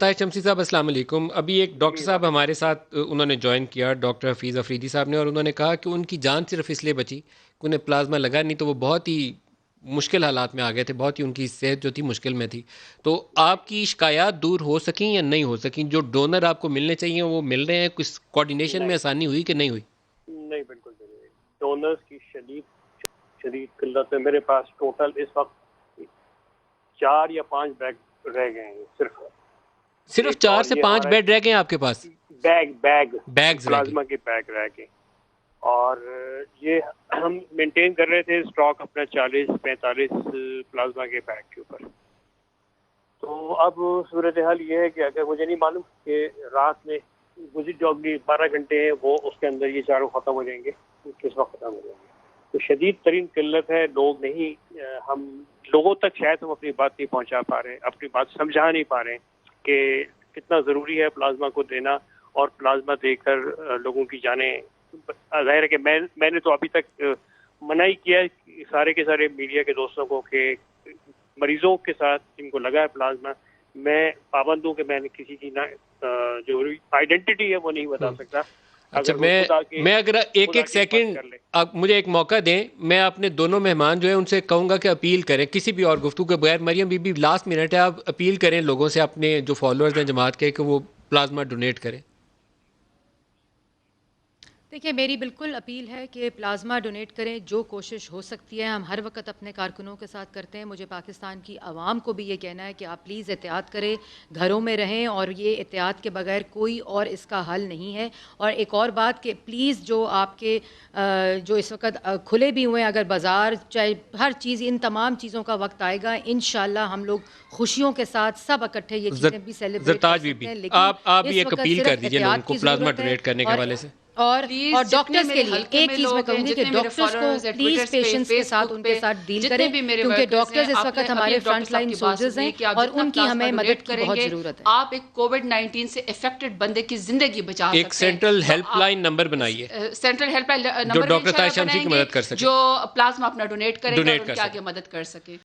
طاہر شمسی صاحب السلام علیکم. ابھی ایک ڈاکٹر جی صاحب وعلیکم ہمارے ساتھ انہوں نے جوائن کیا، ڈاکٹر حفیظ افریدی صاحب نے، اور انہوں نے کہا کہ ان کی جان صرف اس لیے بچی کہ انہیں پلازما لگا، نہیں تو وہ بہت ہی مشکل حالات میں آ گئے تھے، بہت ہی ان کی صحت جو تھی مشکل میں تھی. تو جی آپ کی شکایات دور ہو سکیں یا نہیں ہو سکیں؟ جو ڈونر آپ کو ملنے چاہیے وہ مل رہے ہیں؟ کچھ کوارڈینیشن میں نہیں آسانی ہوئی کہ نہیں ہوئی؟ نہیں بالکل ضروری ڈونرز کی شدید قلت ہے. میرے پاس ٹوٹل اس وقت 4 یا 5 بیگ رہ گئے ہیں صرف. صرف ایک 4 اور سے یہ 5 ہمارا بیڈ رہ گئے ہیں آپ کے پاس؟ بیگ بیگز رہ گئے. پلازما کے بیگ رہ گئے. اور یہ ہم مینٹین کر رہے تھے اسٹاک اپنا 40-45 پلازما کے بیگ کے اوپر. تو اب صورتحال یہ ہے کہ اگر مجھے نہیں معلوم کہ رات میں جو اگلی 12 گھنٹے ہیں وہ اس کے اندر یہ چاروں ختم ہو جائیں گے، کس وقت ختم ہو جائیں گے. تو شدید ترین قلت ہے. لوگ نہیں، ہم لوگوں تک شاید ہم اپنی بات نہیں پہنچا پا رہے ہیں، اپنی بات سمجھا نہیں پا رہے ہیں کہ کتنا ضروری ہے پلازما کو دینا. اور پلازما دے کر لوگوں کی جانیں، ظاہر ہے کہ میں نے تو ابھی تک منع ہی کیا ہے سارے کے سارے میڈیا کے دوستوں کو کہ مریضوں کے ساتھ جن کو لگا ہے پلازما، میں پابند ہوں کہ میں نے کسی کی جو آئیڈینٹی ہے وہ نہیں بتا سکتا. اچھا، اگر وہ خدا کے میں اگر ایک خدا ایک کے مت سیکنڈ کر لے. آپ مجھے ایک موقع دیں، میں اپنے دونوں مہمان جو ہیں ان سے کہوں گا کہ اپیل کریں کسی بھی اور گفتگو کے بغیر. مریم بی بی لاسٹ منٹ ہے، آپ اپیل کریں لوگوں سے، اپنے جو فالوورز ہیں جماعت کے، کہ وہ پلازما ڈونیٹ کریں. دیکھیے، میری بالکل اپیل ہے کہ پلازما ڈونیٹ کریں. جو کوشش ہو سکتی ہے ہم ہر وقت اپنے کارکنوں کے ساتھ کرتے ہیں. مجھے پاکستان کی عوام کو بھی یہ کہنا ہے کہ آپ پلیز احتیاط کریں، گھروں میں رہیں، اور یہ احتیاط کے بغیر کوئی اور اس کا حل نہیں ہے. اور ایک اور بات کہ پلیز جو آپ کے جو اس وقت کھلے بھی ہوئے ہیں، اگر بازار چاہے ہر چیز، ان تمام چیزوں کا وقت آئے گا انشاءاللہ ہم لوگ خوشیوں کے ساتھ سب اکٹھے یہ چیزیں بھی سیلیبریٹ کر زرتاج بی بی، سکتے ہیں. لیکن آپ بھی اس ایک وقت اپیل کر صرف دیجئے لوگوں احتیاط کو کی پلازما ضرورت ہے. ڈونیٹ کرنے کے حوالے سے. اور پلیز جتنے ڈاکٹرز کے میرے لیے حلقے ایک میں چیز میں لوگ ہیں، کہوں گی کہ جتنے میرے ڈاکٹرز کو فالوورز ہیں پلیز ٹویٹر پہ، پیشنٹس کے فیس ساتھ بک ان کے پہ، ساتھ ڈیل جتنے کریں، بھی میرے کیونکہ ورکرز ہیں، ڈاکٹرز اس وقت ہمارے ابھی ڈاکٹر فرنٹ صاحب لائن کی بات سولجرز ہیں سنیے کہ آپ اور جتنا ان کی پلازما ہمیں ڈونیٹ مدد کی کریں بہت گے ضرورت ہے. آپ ایک کووڈ-19 سے افیکٹڈ بندے کی زندگی بچا ایک سکتے ہیں. سینٹرل تو ہیلپ لائن نمبر بنائیے سینٹرل ہیلپ لائن جو نمبر بھی ڈاکٹر طاہر انشاءاللہ شمسی کی بنائیں گے مدد کر سکے، جو پلازما اپنا ڈونیٹ کریں گے اور ڈونیٹ ان کر کے سکے. آگے مدد کر سکے.